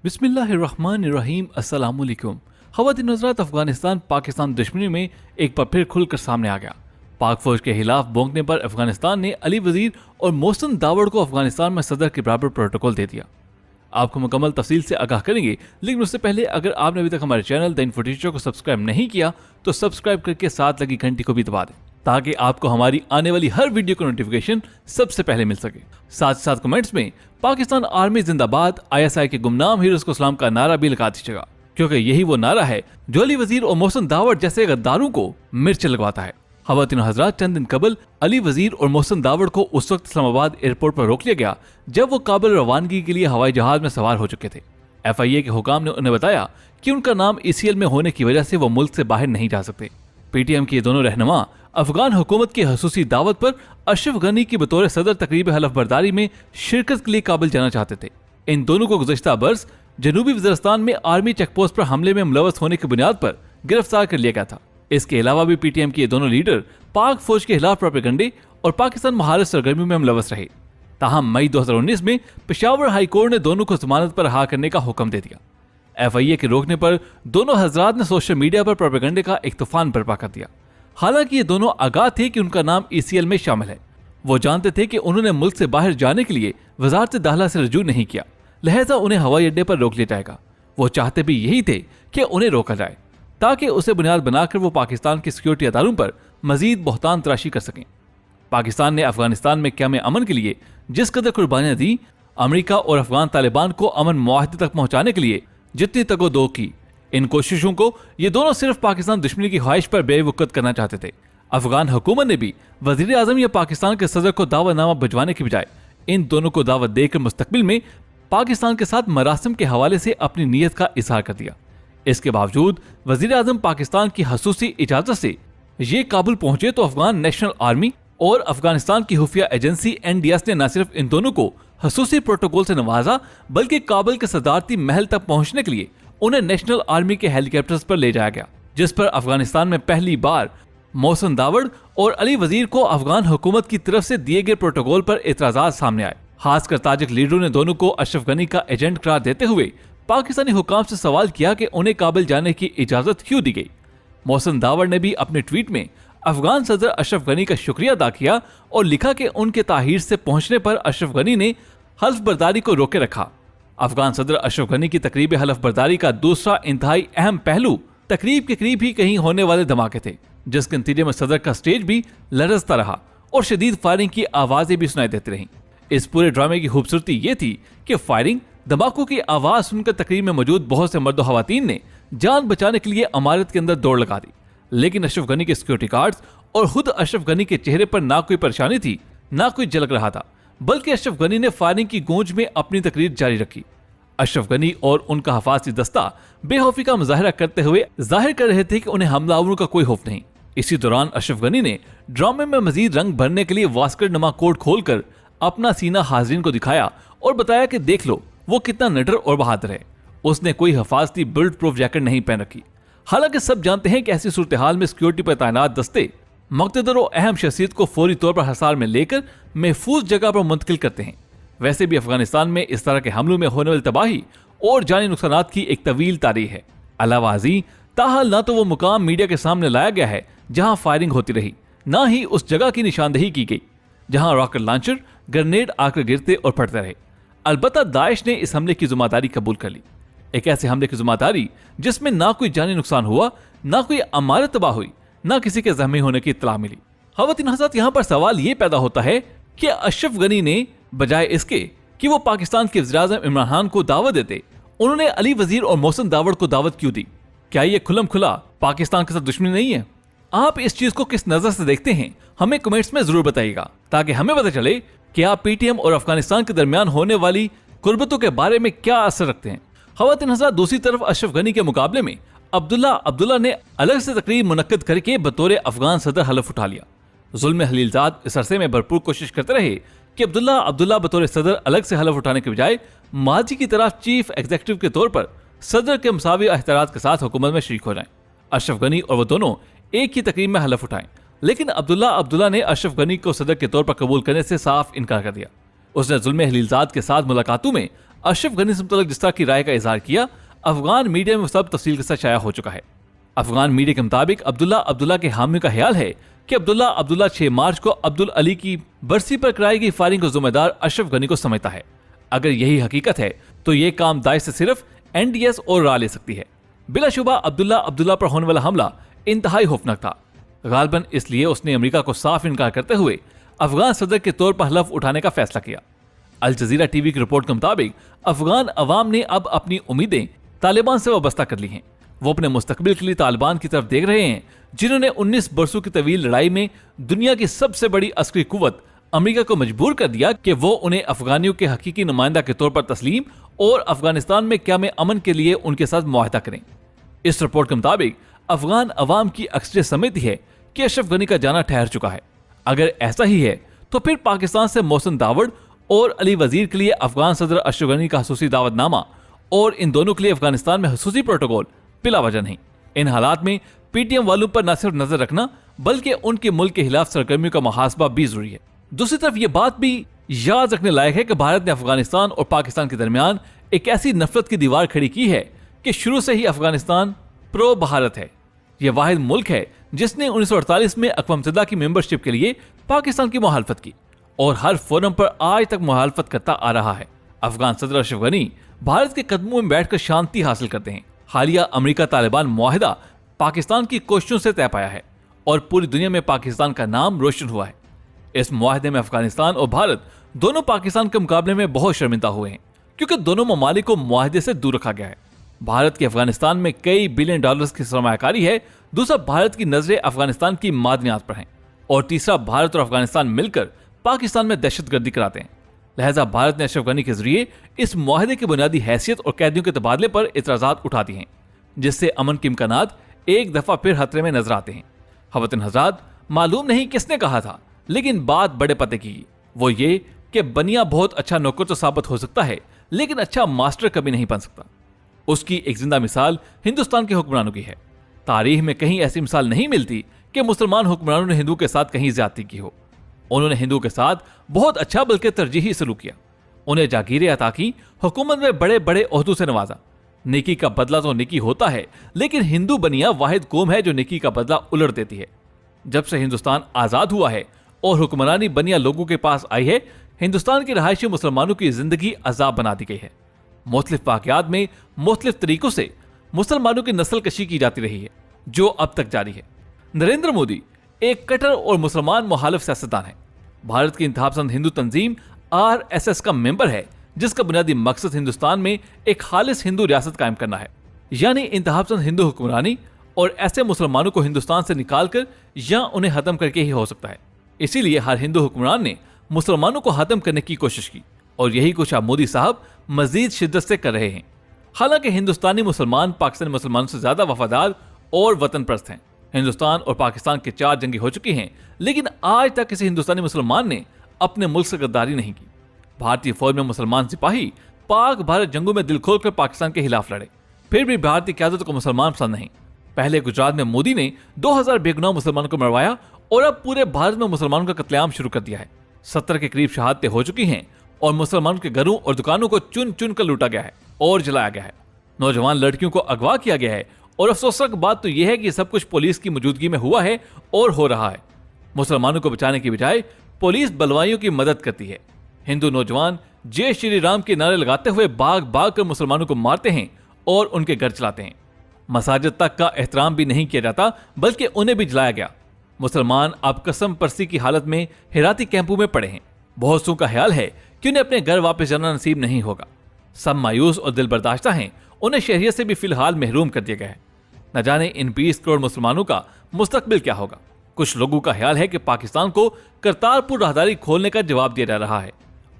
बिस्मिल्लाहिर्रहमानिर्रहीम अस्सलामुअलैकुम। ख़वातीन हज़रात, अफगानिस्तान पाकिस्तान दुश्मनी में एक बार फिर खुलकर सामने आ गया। पाक फौज के खिलाफ भौंकने पर अफगानिस्तान ने अली वजीर और मोहसिन दावड़ को अफगानिस्तान में सदर के बराबर प्रोटोकॉल दे दिया। आपको मुकम्मल तफसील से आगाह करेंगे, लेकिन उससे पहले अगर आपने अभी तक हमारे चैनल द इन्फो टीचर को सब्सक्राइब नहीं किया तो सब्सक्राइब करके साथ लगी घंटी को भी दबा दें ताकि आपको हमारी आने वाली हर वीडियो का नोटिफिकेशन सबसे पहले मिल सके। साथ साथ कमेंट्स में पाकिस्तान आर्मी जिंदाबाद, ISI के गुमनाम हीरोज को सलाम का नारा भी लगा दीजिएगा, क्योंकि यही वो नारा है जो अली वजीर और मोहसिन दावड़ जैसे गद्दारों को मिर्च लगवाता है। ख़वातीन हज़रात, चंद दिन कबल अली वजीर और मोहसिन दावड़ को उस वक्त इस्लामाबाद एयरपोर्ट पर रोक लिया गया जब वो काबुल रवानगी के लिए हवाई जहाज में सवार हो चुके थे। FIA के हुकाम ने उन्हें बताया कि उनका नाम ECL में होने की वजह से वो मुल्क से बाहर नहीं जा सकते। PTM के दोनों रहनुमा अफगान हुकूमत की खसूसी दावत पर अशरफ गनी की बतौर सदर तकरीब हलफ बर्दारी में शिरकत के लिए काबुल जाना चाहते थे। इन दोनों को गुज़श्ता बरस जनूबी वज़ीरिस्तान में आर्मी चेकपोस्ट पर हमले में मुलव्वस होने की बुनियाद पर गिरफ्तार कर लिया गया था। इसके अलावा भी PTM के दोनों लीडर पाक फौज के खिलाफ प्रोपेगेंडे और पाकिस्तान महारत सरगर्मियों में मुलव्वस रहे। ताहम मई 2019 में पेशावर हाई कोर्ट ने दोनों को जमानत पर रहा करने का हुक्म दे दिया। FIA के रोकने पर दोनों हजरात ने सोशल मीडिया पर प्रोपेगेंडे का एक तूफान बर्पा कर दिया। हालांकि ये दोनों आगाह थे कि उनका नाम ECL में शामिल है। वो जानते थे कि उन्होंने मुल्क से बाहर जाने के लिए वजारत दाखिला से रजू नहीं किया, लिहाजा उन्हें हवाई अड्डे पर रोक लिया जाएगा। वो चाहते भी यही थे कि उन्हें रोका जाए ताकि उसे बुनियाद बनाकर वो पाकिस्तान के सिक्योरिटी अदारों पर मजीद बहतान तराशी कर सकें। पाकिस्तान ने अफगानिस्तान में क़याम अमन के लिए जिस कदर कुर्बानियां दी, अमरीका और अफगान तालिबान को अमन मुआहदे तक पहुंचाने के लिए जितनी तगोदो की, इन कोशिशों को ये दोनों सिर्फ पाकिस्तान दुश्मनी की ख्वाहिश पर बेवकूफ़ करना चाहते थे। अफगान हुकूमत ने भी वजीर आजम या पाकिस्तान के सदर को दावतनामा भिजवाने की बजाय इन दोनों को दावत देकर मुस्तकबिल में पाकिस्तान के साथ मरासिम के हवाले से अपनी नीयत का इजहार कर दिया। इसके बावजूद वजीर आजम पाकिस्तान की खसूसी इजाजत से ये काबुल पहुंचे तो अफगान नेशनल आर्मी और अफगानिस्तान की खुफिया एजेंसी NDS ने न सिर्फ इन दोनों को खसूसी प्रोटोकॉल से नवाजा, बल्कि काबुल के सदारती महल तक पहुंचने के लिए उन्हें नेशनल आर्मी के हेलीकॉप्टर्स पर ले जाया गया, जिस पर अफगानिस्तान में पहली बार मोहसिन दावड़ और अली वजीर को अफगान हुकूमत की तरफ से दिए गए प्रोटोकॉल पर एतराजात सामने आए। खासकर ताजिक लीडरों ने दोनों को अशरफ गनी का एजेंट करार देते हुए पाकिस्तानी हुकाम से सवाल किया कि उन्हें काबुल जाने की इजाजत क्यों दी गई। मोहसिन दावड़ ने भी अपने ट्वीट में अफगान सदर अशरफ गनी का शुक्रिया अदा किया और लिखा कि उनके ताहिर से पहुंचने पर अशरफ गनी ने हल्फ बर्दारी को रोके रखा। अफगान सदर अशरफ गनी की तकरीब हल्फ बर्दारी का दूसरा इंतहाई अहम पहलू तकरीब के करीब ही कहीं होने वाले धमाके थे, जिसके नतीजे में सदर का स्टेज भी लरजता रहा और शदीद फायरिंग की आवाजें भी सुनाई देती रहीं। इस पूरे ड्रामे की खूबसूरती ये थी कि फायरिंग, धमाकों की आवाज सुनकर तकरीब में मौजूद बहुत से मर्द खवातीन ने जान बचाने के लिए इमारत के अंदर दौड़ लगा दी, लेकिन अशरफ गनी के सिक्योरिटी गार्ड्स और खुद अशरफ गनी के चेहरे पर ना कोई परेशानी थी, ना कोई झलक रहा था, बल्कि अशरफ गनी ने फायरिंग की गूंज में अपनी तकरीर जारी रखी। अशरफ गनी और उनका हफाजी दस्ता बेखौफी का मुजाहरा करते हुए जाहिर कर रहे थे कि उन्हें हमलावरों का कोई खौफ नहीं। इसी दौरान अशरफ गनी ने ड्रामे में मजीद रंग भरने के लिए वास्कर नमा कोट खोलकर अपना सीना हाजरीन को दिखाया और बताया कि देख लो वो कितना निडर और बहादुर है। उसने कोई हिफाजती बुलेट प्रूफ जैकेट नहीं पहन रखी। हालांकि सब जानते हैं कि ऐसी सूरत हाल में सिक्योरिटी पर तैनात दस्ते मुक़्तदर और अहम शख्सियत को फौरी तौर पर हिसार में लेकर महफूज जगह पर मुंतकिल करते हैं। वैसे भी अफगानिस्तान में इस तरह के हमलों में होने वाली तबाही और जानी नुकसानात की एक तवील तारीख है। अलावा अज़ीं, ताहाल न तो वो मुकाम मीडिया के सामने लाया गया है जहां फायरिंग होती रही, ना ही उस जगह की निशानदेही की गई जहां रॉकेट लॉन्चर, ग्रेनेड आकर गिरते और फटते रहे। अलबत्ता दाइश ने इस हमले की जिम्मेदारी कबूल कर ली, एक ऐसे हमले की जिम्मेदारी जिसमें ना कोई जानी नुकसान हुआ, ना कोई इमारत तबाह हुई, ना किसी के जख्मी होने की इत्तला मिली। ख़वातीन हज़रात, यहाँ पर सवाल ये पैदा होता है कि अशरफ गनी ने बजाय इसके कि वो पाकिस्तान के वज़ीर आज़म इमरान खान को दावत देते, उन्होंने अली वजीर और मोहसिन दावड़ को दावत क्यों दी? क्या ये खुल्लम खुला पाकिस्तान के साथ दुश्मनी नहीं है? आप इस चीज को किस नजर से देखते हैं, हमें कमेंट्स में जरूर बताइएगा, ताकि हमें पता चले कि आप PTM और अफगानिस्तान के दरमियान होने वाली कुर्बतों के बारे में क्या असर रखते हैं। ख़वातीन हज़रात, दूसरी तरफ अशरफ गनी के मुकाबले में अब्दुल्ला ने अलग से तकरीब मुनक्कद करके बतौर अफगान सदर हलफ उठा लिया। जुल्म खलीलजाद इस अरसे में भरपूर कोशिश करते रहे कि अब्दुल्ला बतौर सदर अलग से हलफ उठाने के बजाय माजी की तरह चीफ एग्जीक्यूटिव के तौर पर सदर के मुसावी अहतराज के साथ हुकूमत में शरीक हो जाएं। अशरफ गनी और वो दोनों एक ही तकरीब में हलफ उठाएं, लेकिन अब्दुल्ला ने अशरफ गनी को सदर के तौर पर कबूल करने से साफ इनकार कर दिया। उसने जुल्म खलीलजाद के साथ मुलाकातों में अशरफ गनी से मुतल्लिक जिस तरह की राय का इजहार किया, अफगान मीडिया में सब तफसील के साथ शाया हो चुका है। अफगान मीडिया के मुताबिक अब्दुल्ला के हामी का ख्याल है कि अब्दुल्ला 6 मार्च को अब्दुल अली की बरसी पर कराई गई फायरिंग को जिम्मेदार अशरफ गनी को समझता है। अगर यही हकीकत है तो ये काम दाइश से सिर्फ एनडीएस और रा ले सकती है। बिलाशुबा अब्दुल्ला पर होने वाला हमला इंतहाई खौफनाक था, गालबन इसलिए उसने अमेरिका को साफ इनकार करते हुए अफगान सदर के तौर पर हलफ उठाने का फैसला किया। अल जजीरा टीवी की रिपोर्ट के मुताबिक अफगान अवाम ने अब अपनी उम्मीदें तालिबान से वाबस्ता कर ली हैं। वो अपने मुस्तकबिल के लिए तालिबान की तरफ देख रहे हैं, जिन्होंने 19 बरसों की तवील लड़ाई में दुनिया की सबसे बड़ी अस्करी कुव्वत अमेरिका को मजबूर कर दिया कि वो उन्हें अफगानियों के हकीकी नुमाइंदा के तौर पर तस्लीम और अफगानिस्तान में क़याम अमन के लिए उनके साथ मुआहदा करें। इस रिपोर्ट के मुताबिक अफगान अवाम की अक्सरियत समझती है कि अशरफ गनी का जाना ठहर चुका है। अगर ऐसा ही है तो फिर पाकिस्तान से मोहसिन दावड़ और अली वजीर के लिए अफगान सदर अशरफ गनी का हुसूसी दावतनामा और इन दोनों के लिए अफगानिस्तान में हुसूसी प्रोटोकॉल बिला वजह नहीं। इन हालात में पीटीएम वालों पर न सिर्फ नजर रखना बल्कि उनके मुल्क के खिलाफ सरगर्मियों का मुहासबा भी जरूरी है। दूसरी तरफ यह बात भी याद रखने लायक है कि भारत ने अफगानिस्तान और पाकिस्तान के दरमियान एक ऐसी नफरत की दीवार खड़ी की है कि शुरू से ही अफगानिस्तान प्रो भारत है। यह वाहिद मुल्क है जिसने 1948 में अक़वाम मुत्तहिदा की मेंबरशिप के लिए पाकिस्तान की मुखालफत की और हर फोरम पर आज तक मुखालफत करता आ रहा है। अफगान सदर अशरफ गनी भारत के कदमों में बैठकर शांति हासिल करते हैं। हालिया अमेरिका तालिबान मुआहिदा पाकिस्तान की कोशिशों से तय पाया है और पूरी दुनिया में पाकिस्तान का नाम रोशन हुआ है। इस मुआहिदे में अफगानिस्तान और भारत दोनों पाकिस्तान के मुकाबले में बहुत शर्मिंदा हुए हैं, क्योंकि दोनों ममालिक को मुआहिदे से दूर रखा गया है। भारत की अफगानिस्तान में कई बिलियन डॉलर्स की सरमायाकारी है, दूसरा भारत की नजरें अफगानिस्तान की मादनियात पर हैं और तीसरा भारत और अफगानिस्तान मिलकर पाकिस्तान में दहशतगर्दी कराते हैं। लिहाजा भारत ने अशरफ गनी के जरिए इस मुआहिदे की बुनियादी हैसियत और कैदियों के तबादले पर इतराजात उठा दिए हैं, जिससे अमन के इम्कानात एक दफा फिर खतरे में नजर आते हैं। खवातीन हज़रात, मालूम नहीं किसने कहा था, लेकिन बात बड़े पते की, वो ये कि बनिया बहुत अच्छा नौकर तो साबित हो सकता है, लेकिन अच्छा मास्टर कभी नहीं बन सकता। उसकी एक जिंदा मिसाल हिंदुस्तान के हुक्मरानों की है। तारीख में कहीं ऐसी मिसाल नहीं मिलती कि मुसलमान हुक्मरानों ने हिंदू के साथ कहीं ज्यादती की हो। उन्होंने हिंदू के साथ बहुत अच्छा बल्कि तरजीही सलूक किया, उन्हें जागीरें अता की, हुकूमत में बड़े बड़े ओहदों से नवाजा। नेकी का बदला तो नेकी होता है, लेकिन हिंदू बनिया वाहिद कौम है जो नेकी का बदला उलट देती है। जब से हिंदुस्तान आजाद हुआ है और हुक्मरानी बनिया लोगों के पास आई है, हिंदुस्तान की रहायशी मुसलमानों की जिंदगी अजाब बना दी गई है। मुख्तलिफ वाक़यात में मुख्तलिफ तरीकों से मुसलमानों की नस्ल कशी की जाती रही है, जो अब तक जारी है। नरेंद्र मोदी एक कट्टर और मुसलमान मुखालिफ सियासतदान है। भारत की इंतहापसंद हिंदू तंजीम RSS का मेंबर है, जिसका बुनियादी मकसद हिंदुस्तान में एक खालिस हिंदू रियासत कायम करना है, यानी इंतहापसंद हिंदू हुक्मरानी, और ऐसे मुसलमानों को हिंदुस्तान से निकालकर या उन्हें खत्म करके ही हो सकता है। इसीलिए हर हिंदू हुक्मरान ने मुसलमानों को खत्म करने की कोशिश की और यही कुछ अब मोदी साहब मजीद शिद्दत से कर रहे हैं। हालांकि हिंदुस्तानी मुसलमान पाकिस्तानी मुसलमानों से ज्यादा वफादार और वतन परस्त हैं। हिंदुस्तान और पाकिस्तान के 4 जंगी हो चुकी हैं, लेकिन आज तक किसी हिंदुस्तानी मुसलमान ने अपने मुल्क से गद्दारी नहीं की। भारतीय फौज में मुसलमान सिपाही पाक भारत जंगों में दिल खोलकर पाकिस्तान के खिलाफ लड़े, फिर भी भारतीय क़यादत को मुसलमान पसंद नहीं। पहले गुजरात में मोदी ने 2000 बेगुनाह मुसलमानों को मरवाया और अब पूरे भारत में मुसलमानों का कत्लेआम शुरू कर दिया है। 70 के करीब शहादतें हो चुकी हैं और मुसलमानों के घरों और दुकानों को चुन चुन कर लूटा गया है और जलाया गया है। नौजवान लड़कियों को अगवा किया गया है और अफसोसनाक बात तो यह है कि सब कुछ पुलिस की मौजूदगी में हुआ है और हो रहा है। मुसलमानों को बचाने की बजाय पुलिस बलवाइयों की मदद करती है। हिंदू नौजवान जय श्री राम के नारे लगाते हुए भाग भाग कर मुसलमानों को मारते हैं और उनके घर चलाते हैं। मसाजिद तक का एहतराम भी नहीं किया जाता, बल्कि उन्हें भी जलाया गया। मुसलमान अब कसम परसी की हालत में हिराती कैंपों में पड़े हैं। बहुत सौ का ख्याल है कि उन्हें अपने घर वापस जाना नसीब नहीं होगा। सब मायूस और दिल बर्दाश्ता हैं, उन्हें शहरियत से भी फिलहाल महरूम कर दिया गया है। न जाने इन 20 करोड़ मुसलमानों का मुस्तकबिल क्या होगा। कुछ लोगों का ख्याल है कि पाकिस्तान को करतारपुर राहदारी खोलने का जवाब दिया जा रहा है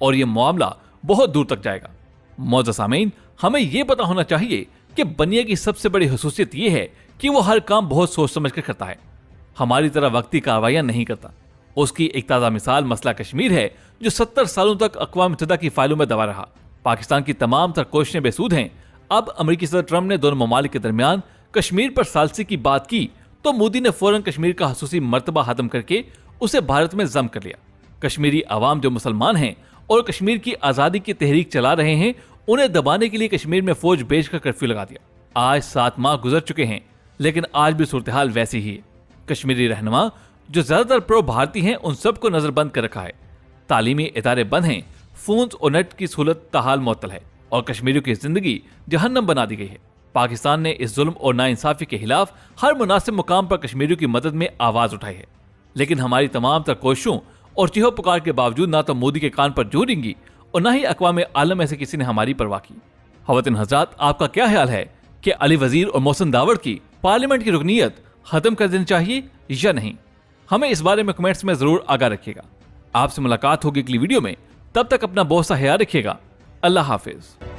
और यह मामला बहुत दूर तक जाएगा। मौजूदा सामीन, हमें यह पता होना चाहिए कि बनिया की सबसे बड़ी खसूसियत यह है कि वो हर काम बहुत सोच समझ कर करता है, हमारी तरह वक्ती कार्रवाइयां नहीं करता। उसकी एक ताज़ा मिसाल मसला कश्मीर है, जो 70 सालों तक अक़वाम मुत्तहिदा की फाइलों में दबा रहा। पाकिस्तान की तमाम तर कोशिशें बेसूद हैं। अब अमेरिकी सदर ट्रंप ने दोनों ममालिक के दरमियान कश्मीर पर सालसी की बात की तो मोदी ने फौरन कश्मीर का खसूसी मर्तबा खत्म करके उसे भारत में जम कर लिया। कश्मीरी अवाम जो मुसलमान हैं और कश्मीर की आज़ादी की तहरीक चला रहे हैं, उन्हें दबाने के लिए कश्मीर में फौज भेजकर कर्फ्यू लगा दिया। आज 7 माह गुजर चुके हैं, लेकिन आज भी सूरत हाल वैसी ही है। कश्मीरी रहनुमा जो ज्यादातर प्रो भारतीय हैं, उन सबको नजरबंद कर रखा है। तालीमी इदारे बंद हैं, फोन और नेट की सहूलत ताहाल मुअत्तल है और कश्मीरियों की जिंदगी जहन्नम बना दी गई है। पाकिस्तान ने इस जुल्म और नाइंसाफी के खिलाफ हर मुनासिब मुकाम पर कश्मीरियों की मदद में आवाज उठाई है, लेकिन हमारी तमाम तर कोशिशों और चीहो पुकार के बावजूद ना तो मोदी के कान पर जू रेंगी और न ही अक़वाम आलम में से किसी ने हमारी परवाह की। ख़वातीन हज़रात, आपका क्या ख्याल है कि अली वजीर और मोहसिन दावड़ की पार्लियामेंट की रुकनीत खत्म कर देनी चाहिए या नहीं? हमें इस बारे में कमेंट्स में जरूर आगाह रखिएगा। आपसे मुलाकात होगी अगली वीडियो में, तब तक अपना बहुत सा ख्याल रखिएगा। अल्लाह हाफिज।